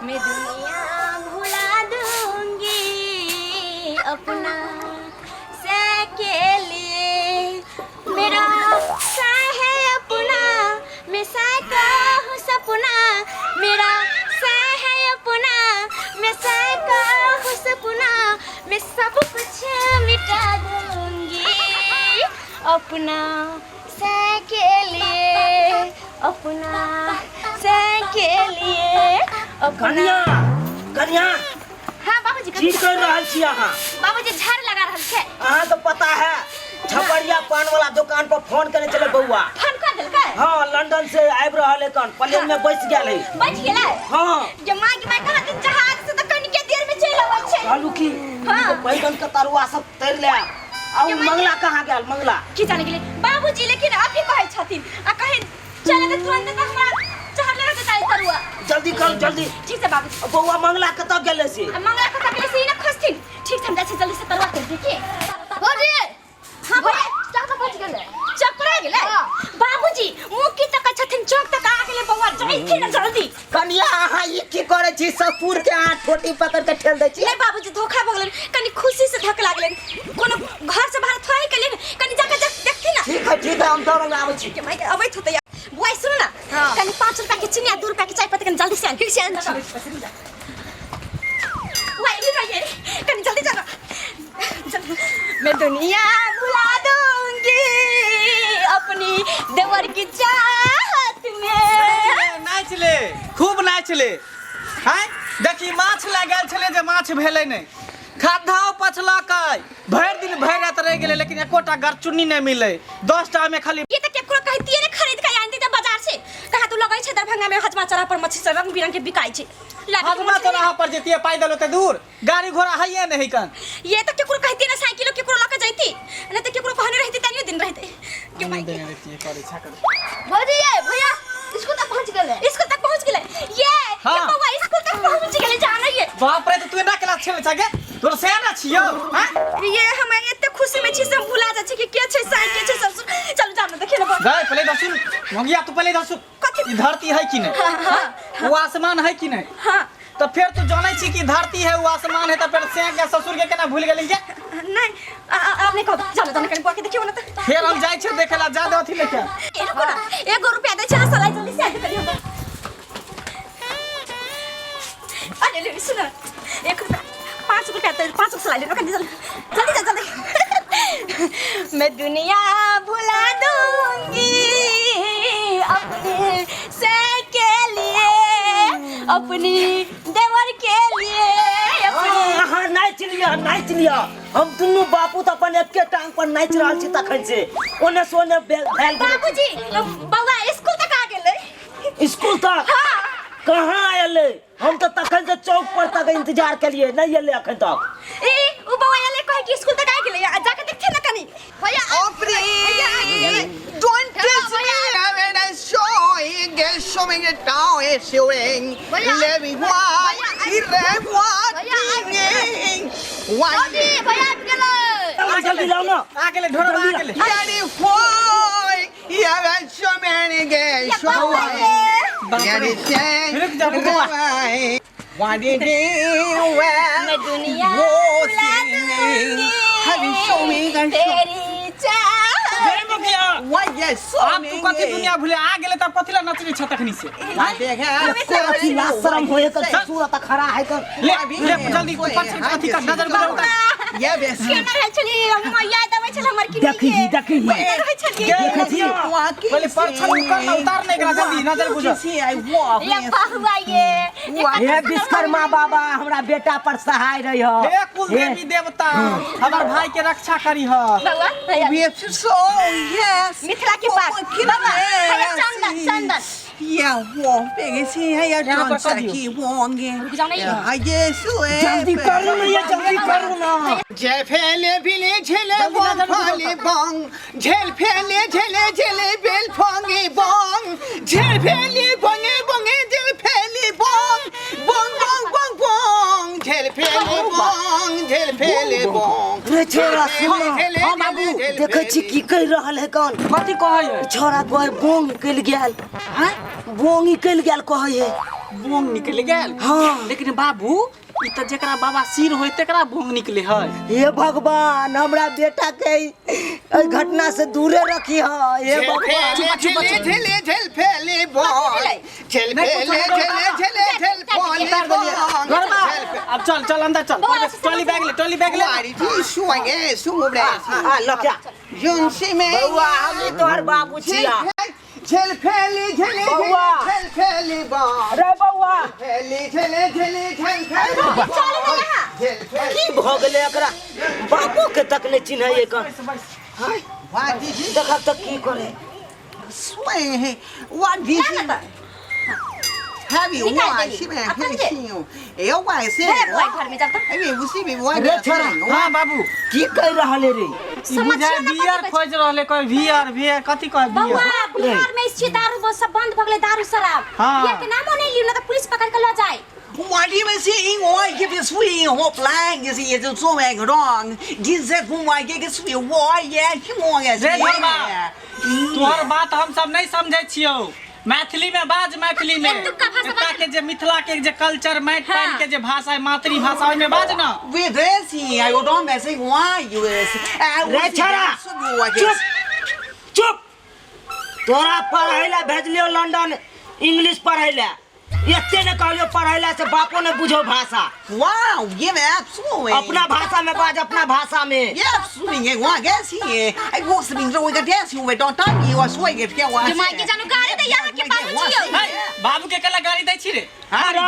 मैं दुनिया भुला दूंगी अपना सह के लिए। मेरा सह है अपना, मैं सह का हूँ सपना। मेरा सह है अपना, मैं सह का हूँ सपना। मैं सब कुछ मिटा दूंगी अपना सह के लिए, अपना सह के लिए। कन्या कन्या हाँ बाबूजी की कर रहल छी अहाँ? बाबूजी झाड़ लगा रहल छै। अहाँ तो पता है छपरिया पान वाला दुकान पर फोन करे चले बउआ। फोन कर देलकै? हाँ लंदन से आबि रहल है कन प्लेन में बैठ गेल है। बैठ गेलै? हाँ जे माँ की मैं कहा कि जहाज से तो कनिके देर में चल आबै छै। कहलू की हाँ। बैगन के तरुआ सब तैर ले। आ मंगला कहाँ गेल मंगला? की जाने गेलै बाबूजी, लेकिन अभी कहै छथिन आ कहे चले त तुरंत तक हमरा जहाज लगा के जाय तरुआ। जल्दी कर जल्दी। ठीक है बाबूजी। बउआ मंगला कतऽ गेले से? मंगला के तकले से न खस्थिन। ठीक है हम जाय छी जल्दी से तरुआ कर देखिए। बाबूजी हां भैया चौक तक पहुंच गेलै। चौक पर आ गेलै? बाबूजी मुंह की तक छथिन चौक तक आ गेलै बउआ जाई थी न जल्दी। कन्या अहाँ ई की करे छी? ससुर के हाथ ठोटी पकड़ के ठेल दै छी। नहीं बाबूजी धोखा भ गेलै, कनी खुशी से धक लागलै। कोनो घर से बाहर थोड़ी के लिए कनी जाके देखती ना। ठीक है हम दौड़ आबै छी। के भाई अबैत होतै। बुआई सुन ना, कनी 5 रुपया के चीनी आ 2 रुपया के चाय पत्ती कनी जल्दी से आन। फिर से आन। बुआई इधर आइए, कनी जल्दी जाना। मैं दुनिया भुला दूंगी अपनी देवर की चाहत में। नाच ले खूब नाच ले। हैं देखी माछ लागल छले जे माछ भेलै नहीं। खद्धा पछलकै भरि दिन भरि रात रह गेलै लेकिन एकोटा गरचुन्नी नहीं मिले। 10 टा में खाली ये तक केकरो कहतिए ने खरीद के आंदी त बाजार से। कहा तू लगै छै दरभंगा में हजमा चौराहा पर मछली सब रंग बिरंग के बिकाई छै। हजमा चौराहा पर जेतिए पैदल होते दूर, गाड़ी घोड़ा हइए नहीं कन। ये तक केकरो कहतिए ना साइकिलो केकरो लके जैती न त केकरो कहने रहती तनियो दिन रहते। के भाई देने रहती करे छा कर। भौजी ये भैया स्कूल तक पहुंच गेले। स्कूल तक पहुंच गेले। ये बउआ स्कूल तक पहुंच गेले जाना ये। बाप रे तू ना क्लास छले छगे? तोर सेना छियो हैं? ये हम एते खुशी में छी से हम भुला जा छी कि के छै साइड के छै ससुर। चल जाना देखे ले। गए पहले दसुन मंगिया तू पहले दसुन कथि ई धरती है कि नहीं? हां वो आसमान है कि नहीं? हां तो फिर तू जानै छी कि धरती है वो आसमान है तो फिर से के ससुर के केना भूल गेली के? नहीं आपने कहो जाना जाना कहीं बुआ के देखियो ना त। फिर हम जाय छै देखेला ज्यादा अथी लेके। रुको ना 1 रुपया दे छै सलाई जल्दी से आके करियो। अरे ले सुन 1 रुपया 5 रुपया तो 5 सलाई ले लो जल्दी जल्दी। मैं दुनिया भुला दूंगी अपने सह के लिए, अपनी देवर के लिए। अहाँ नाच लिया हम दुनू बापू तो अपन एके टांग पर नाच रहल छी तखन से। ओने सोने भेल बाबूजी बउआ स्कूल तक आ गेलै। स्कूल तक? हां कहाँ आयले? हम तो तखन से चौक पर तक इंतजार करिए नहीं आयले अखन तक। ए उ बउआ आले कहे कि स्कूल तक आ गेलै जाके देखते ना कनी। भैया Don't kiss me when I'm showing, showing it down, it's showing. Let me watch, let me watch. बाबूजी भैया आ गेलै। जल्दी लाओ ना। आ गेले ढोरा आ गेले। Daddy, why? Yeah, that's so many guys. Showing. Daddy, रुक जा बउआ। Why did you मैं दुनिया भुला दूंगी Have you shown me that तेरी चाहत। जय मुखिया Why yes, so आप तू कथि दुनिया भूले आ गेले त कथिला नचनी छ तखनी से? कोई शर्म होए त ससुर त खड़ा है कर। ले जल्दी ऊपर से अथी का नजर गुजर उतार। Yeah, yes. केना रहै छली हम याद आबै छल हमर की देखी रहै छली। पहले परछन कर उतार नहीं करा जल्दी नजर गुजर। ये बहुआ ये हे विश्वकर्मा बाबा हमरा बेटा पर सहाय रही हो। हे कुल देवी देवता हमार भाई के रक्षा करी ह। बउआ भैया We have to so yes. Mithila के पास बाबा भैया चंदन Yeah, walk big see how you यहाँ पर don't कर दियो। keep walking. जाओ नहीं। I guess जल्दी करो ना ये जल्दी करो ना। झेल फेले बिले झेले बंग फाले बंग झेल फेले झेले झेले बेल फांगे बंग झेल फेले बंगे बंगे झेल फेले बंग बंग बंग बंग बंग झेल फेले बंग झेल फेले बंग रे छोरा सुन हां बाबू देखै छी की कह रहल है कौन? कथि कहै है? छोरा कोई बोंग कल गेल। हैं बोंग कल गेल कहै है। बोंग निकल गेल। हाँ। लेकिन बाबू ई त जेकरा बाबा सिर होय तेकरा बोंग निकले है। हे भगवान हमरा बेटा के एहि घटना से दूरे रखी है। हे भगवान झेले झेले झेल फेले बॉल झेल फेले झेले झेले झेल फेले बॉल गरमा अब चल चल अंदर चल। ट्रॉली बैग ले। वारी ती सुंगे सुंगबले आ लक्या जुन से में बउआ हम तोहर बाबू छिया। झेल फेले झेले बउआ। झेल फेले बॉल रे बउआ फेले झेले झेले झेल फेले झेल फेले की भ गेलै एकरा बापू के तक नहीं चिन्है एक वादी जी देखा तक की करे। swing what did you have you why she man can see you A why say हे बुआ घर में चल त अरे उसी में why रे छोरा हां बाबू की कह रहले रे। ई बुझा बियर खोज रहले कोई बियर कथि कह बउआ बियर। बिहार में इस दारू वो सब बंद भ गेलै दारू शराब हाँ। ये के नाम नहीं लियो ना तो पुलिस पकड़ के ले जाए। What do you see? Why give you sweet hope flag? You see, it's so wrong. This is why give you sweet. Why? Yeah, come on, yes. रे बाबा तोहर बात हम सब नहीं समझै छियो। मैथिली में बाज मैथिली में एतुका भाषा एता के जे मिथिला के जे कल्चर मैट पाइन के जे भाषा है मातृभाषा ओइ में बाज ना। With this, I don't mess with why you is. रे छोरा चुप चुप तोरा पढ़ैला भेजलियो लंदन इंग्लिश पढ़ैला एते ने कहलियो पढ़ैला से बापो ने बुझो भाषा। Wow, give me absolutely. अपना भाषा में बाज अपना भाषा में। Yeah, absolutely. Why guess he? I was thinking so we can dance you. Don't talk you. I swear if you want. दिमाग के जानू गाड़ी दे यहाँ के बाबू छियो। है बाबू के कला गाड़ी दै छी रे। अरे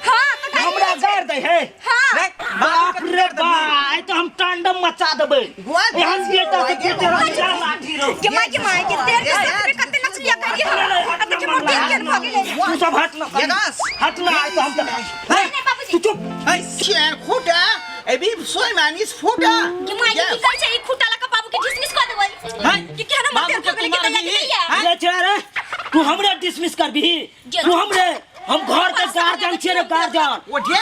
हां तो हमरा गाड़ दे है। हां बाप रे बाप तो हम तांडव मचा देबै। What? एहन बेटा से के तेरा चार लाठी रो। के माई के तेल के साथ कते नचलिया करिए अब के मोटे के भ गेलै। तू सब हट ना Yes. हट ना आए तो हम तो नहीं बाबूजी तू चुप Hey, share खुटा. ए भी सोई मानिस फुटा. के माई की कहै छै ई खुटाला का बाबू के डिसमिस कर देबै। हैं? कि केना मत बाबू के के तुम्हार तैयारी भी नहीं है। हैं? रे छोरा तू हमरे डिसमिस कर भी तू हमरे हम घर के गार्जियन छियै रे गार्जियन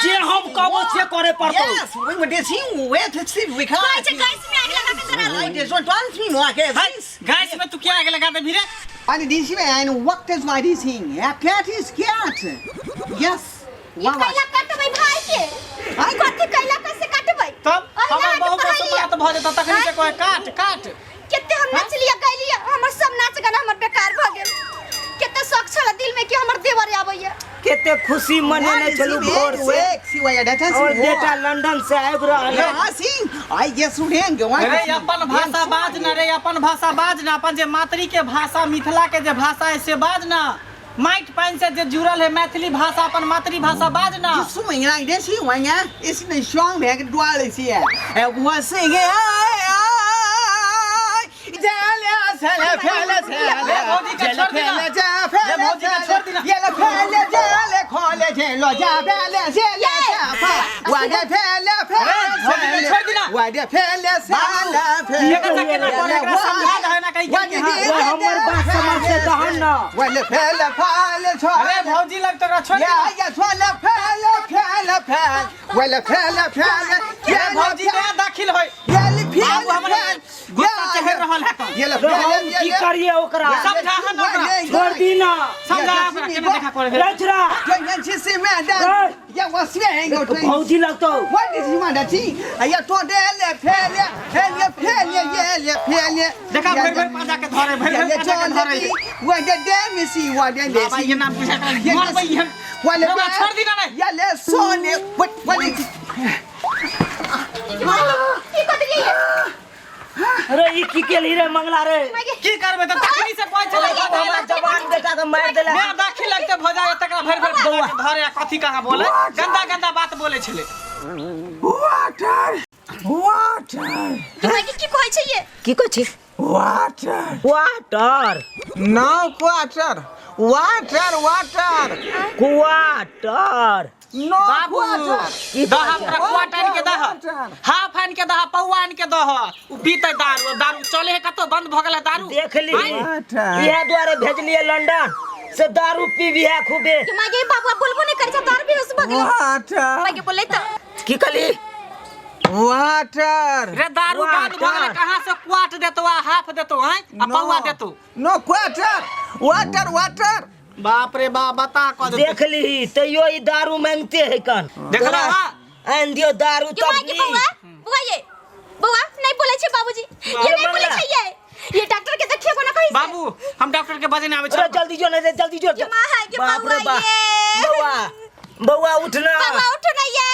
जे हम कहबो से करे पड़तो। Yes, we were this you. Where to see we can't. कहै छै गैस में आग लगा के जरा I just want to see more guys. Gas में तू क्या आगे लगा दे भी रे। And this man, what is my this thing? Yeah, cat is cat. Yes. ये कैला काटबै भाई के। आई कथि कैला कैसे काटबै। तब हमर बहु को बात भ जेता तखनी से कोई काट केते हम नचलिया गैलिया हमर सब नाच गाना हमर बेकार भ गेल। केते शौक छला दिल में कि हमर देवर आबैया। केते खुशी मनेने छलु भोर से See why that is. और बेटा लंदन से आबि रहल है। Yeah, see. I guess we didn't go. रे अपन भाषा बाज ना रे अपन भाषा बाज ना अपन जे मातृ के भाषा मिथिला के जे भाषा है से बाज ना। माइट पाइन से जे जुड़ल है मैथिली भाषा अपन मातृभाषा बाज ना। Swing like this, you want ya? It's the strong man can dwell is here. And one sing it. हमर बात समझ से तहन ना अरे भौजी लग तो छोड़ भौजी में दाखिल होय बाबू हमरा गुस्सा चढ़ रहल है तो हम की करिए ओकरा समझा हन ओकरा छोड़ दी ना समझा ओकरा केना देखा करे रे छोरा भौजी लगतो What is you want to see? I told देखा भर पाजा के धरे भर पाजा के धरे What the damn is he? What the बाबा ये नाम पूछा कर मार भाई हम छोड़ दी ना रे Yeah, let's son it. What is की कतरी अरे ई की केली रे मंगला रे की करबे त तखनी से कोई चले हमार जवान बेटा के मार देला। मैं दाखिल लगते भजा तकरा भर भर धरे कथि कहां बोले गंदा गंदा बात बोले छले। water? तुम्हारे की कहै छै ये की कहै छी Water. Water No water. Water. Quarter No बाबू दहा पर क्वार्टर के दहा हाफ आन के दहा पौआन के दहा उ पीते दारू चले है कतो बंद भ गेल दारू देख ली इहे द्वारे भेजलिए लंदन से दारू पीबी है खूबे। कि मागे बाबू बोलबो नहीं करै छै दारू भी उस भगे Water. मागे बोलै त की कली Water. रे दारू बंद भ गेल कहां से क्वार्ट देतो आ हाफ देतो हैं आ पौआ देतो No water. Water. बाप रे बाप बता को देख ली तैयो ई दारू मांगते है कन देखला आन दियो दारू ये माय के बउआ बउआ ये बउआ नहीं बोले छे बाबूजी ये नहीं बोले छे ये डॉक्टर के देखिए को ना कहि बाबू हम डॉक्टर के बजे ना आवे अरे जल्दी जो ना जल्दी जो ये मां है के बउआ ये बउआ उठना बउआ उठ ना ये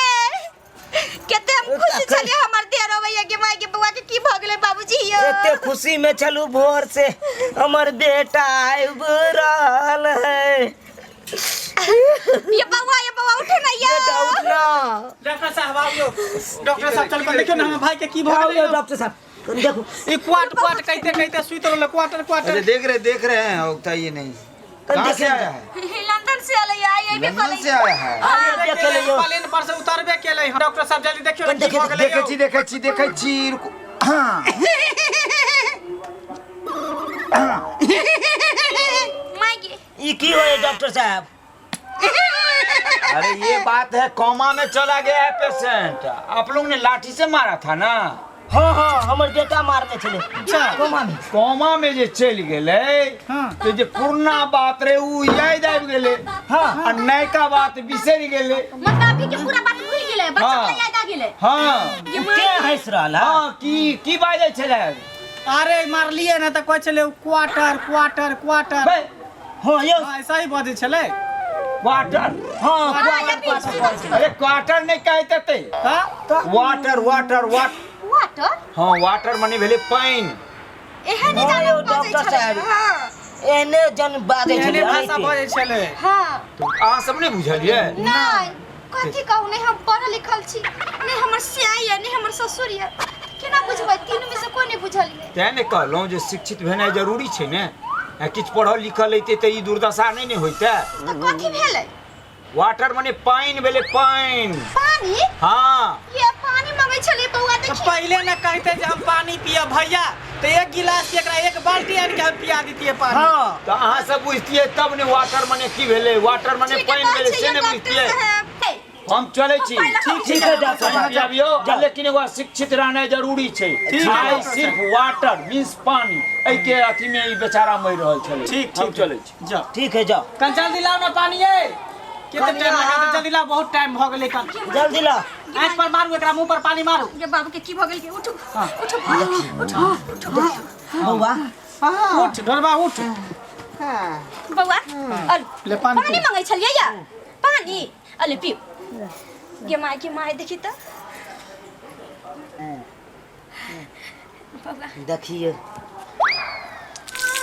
केते हम खुशी चले हमर देर होवैया के माय के बउआ के की भ गेले बाबूजी यो एते खुशी में चलू भोर से हमर बेटा आइब रहल है ये बउआ उठ ना ये बेटा उठना डॉक्टर साहब आओ डॉक्टर साहब चल कर देखियो ना हम भाई के की भ गेले डॉक्टर साहब देखो ई क्वाट कहते सुई तो क्वाटर अरे देख रहे हैं होता ये नहीं कहाँ से आया है लंदन से आले आई बे लंदन से आया है अरे देख ले यो प्लेन पर से उतरबे केले डॉक्टर साहब जल्दी देखियो ना की भ गेले देखे छी रुको हाँ माय के ई की होए डॉक्टर साहब अरे ये बात है कोमा में चला गया है पेशेंट आप लोग ने लाठी से मारा था ना हाँ हाँ हमर बेटा मारने चले कोमा में जे चल गेले तो जे पुरना बात रे उ याद आबि गेले हाँ और नयका बात बिसर गेले मतलब अभी के पूरा बात भूल गेले बच्चा हाँ। के याद आ गेले हाँ के हंस रहला हाँ की बाजे छले अरे मार लिए ना त कोइ चले क्वाटर हाँ यो ऐसा ही बजे चले वाटर हाँ अरे क्वार्टर नहीं कहते थे वाटर वाटर हाँ वाटर माने भेले पानी एहे नहीं जाने डॉक्टर साहब एने जन बाजे एने चले भाषा बजे चले हां तो आ सब नहीं बुझलिए नहीं कथि कहू नहीं हम पढ़ल लिखल छी नहीं हमर सियाई है नहीं हमर ससुर है केना बुझबै तीन में से कोई नहीं बुझलिए तेने कहलौं जे शिक्षित भेनाइ जरूरी छै ने किछ पढ़ल लिखल रहिते त ई दुर्दशा नहीं ने होइते तो कथि भेलै वाटर माने पानी भेले पानी पानी हाँ ये पानी मांगे छले बउआ तो देखी पहले ना कहते जे हम पानी पिया भैया तो एक गिलास एकरा एक बाल्टी आन के हम पिया दीतिए पानी हाँ तो अहाँ सब बुझतिए तब ने वाटर माने की भेले वाटर माने पानी भेले से ने बुझतिए हम चले छी ठीक है डॉक्टर साहब जाबियो लेकिन एगो शिक्षित रहनाइ जरूरी छै आई सिर्फ वाटर मींस पानी एई के अथी में ई बेचारा मर रहल छले ठीक हम चले छी जाओ ठीक है जाओ कंचन दिलाओ ना पानी ये कितना टाइम लगा जल्दी ला बहुत टाइम भ गेलै का जल्दी ला आंख पर मारू एकरा मुंह पर पानी मारू ये बाबू के की भ गेल के उठो उठो बउआ उठ डरबा उठ बउआ ले पानी पानी मांगे छलिए या पानी अले पियो ये माय देखी तो बउआ देखिए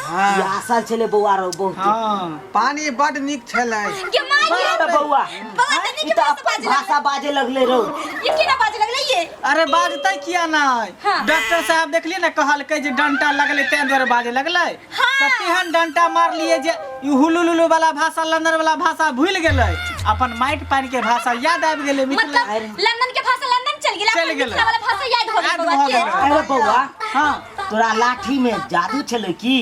हाँ आसल चले बउआ रो बहुत हां पानी बड़ निक छलै ये माय बउआ बउआ तनी ई के तो अपन भाषा बाजे लगले रो ये केना बाजे लगले ये अरे बाजतै किया नहीं हाँ। डॉक्टर साहब देखलिए ना कहलकै जे डंटा लगले ते द्वारे बाजे लगलै त तेहन डंटा मार लिए जे ई हुलुलुलु वाला भाषा लंदन वाला भाषा भूल गेलै अपन माइट पानी के भाषा याद आबि गेलै मतलब लंदन के भाषा लंदन चल गेला चल गेलै। वाला भाषा याद हो याद गेल भ बउआ के गेलै। अरे बउआ हां तोरा लाठी में जादू छले की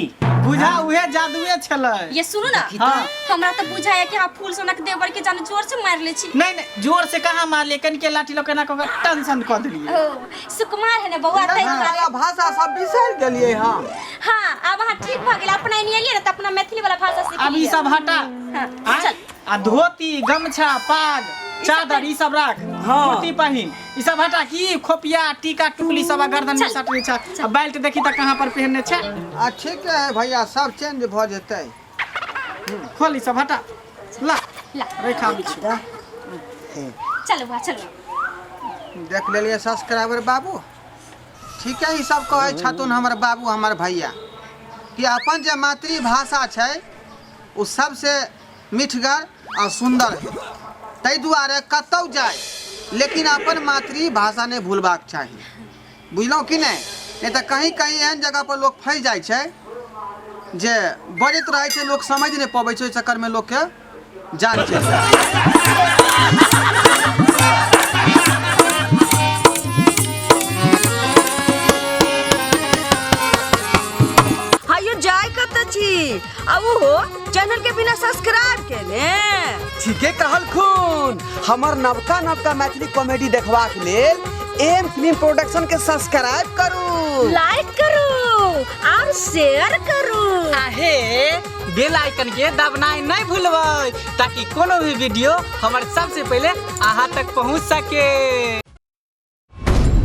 बुझा उहे जादुए छलै ये सुनो ना हाँ। हमरा तो बुझाया कि आप फूल सोना के देवर के जाने जोर से मार ले छी नहीं जोर से कहाँ मार लिए कन के लाठी लो केना को टेंशन क दिलिए ओ सुकुमार है ना बउआ तै वाला भाषा सब बिसर गेलिए हम हां अब हां ठीक भ गेल अपना नहीं लिए ना त अपना मैथिली वाला भाषा सीख अब ई सब हटा हां चल आ धोती गमछा पाग चादर ई सब राख हाँ। कुर्ती पहिन ई सब हटा की खोपिया टीका टुकली सब गर्दन में चल। सटले छ आ बेल्ट देखी त कहां पर पहनने छ ठीक है भैया सब चेंज भ जेतै खोल ई सब हटा ला ला रेखा बिछ चल बउआ चल देख लेलिए सब्सक्राइबर बाबू ठीक है ई सब कहै छथुन हमर बाबू हमर भैया कि अपन जे मातृभाषा छै उ सबसे मीठगर और सुंदर है ताहि दुआरे कतौ जाय लेकिन अपन मातृभाषा नहीं भूलबाक चाही बुझलहुँ कि नहीं तऽ कहीं कहीं एहन जगह पर लोग फंस जाइ छै जे बजैत रहै छै लोग समझ नहीं पबै छै ओहि चक्कर में लोग के जान चलि जाइ हायो जाय कत छी अब हो चैनल के बिना सब्सक्राइब केने ठीके कहल खून हमर नवका मैथिली कॉमेडी देखबाक लेल एम फिल्म प्रोडक्शन के सब्सक्राइब करू लाइक करू और शेयर करू। आहे बेल आइकन के दबनाई नहीं भूलबै ताकि कोनो भी वीडियो हमारे सबसे पहले अहाँ तक पहुँच सके।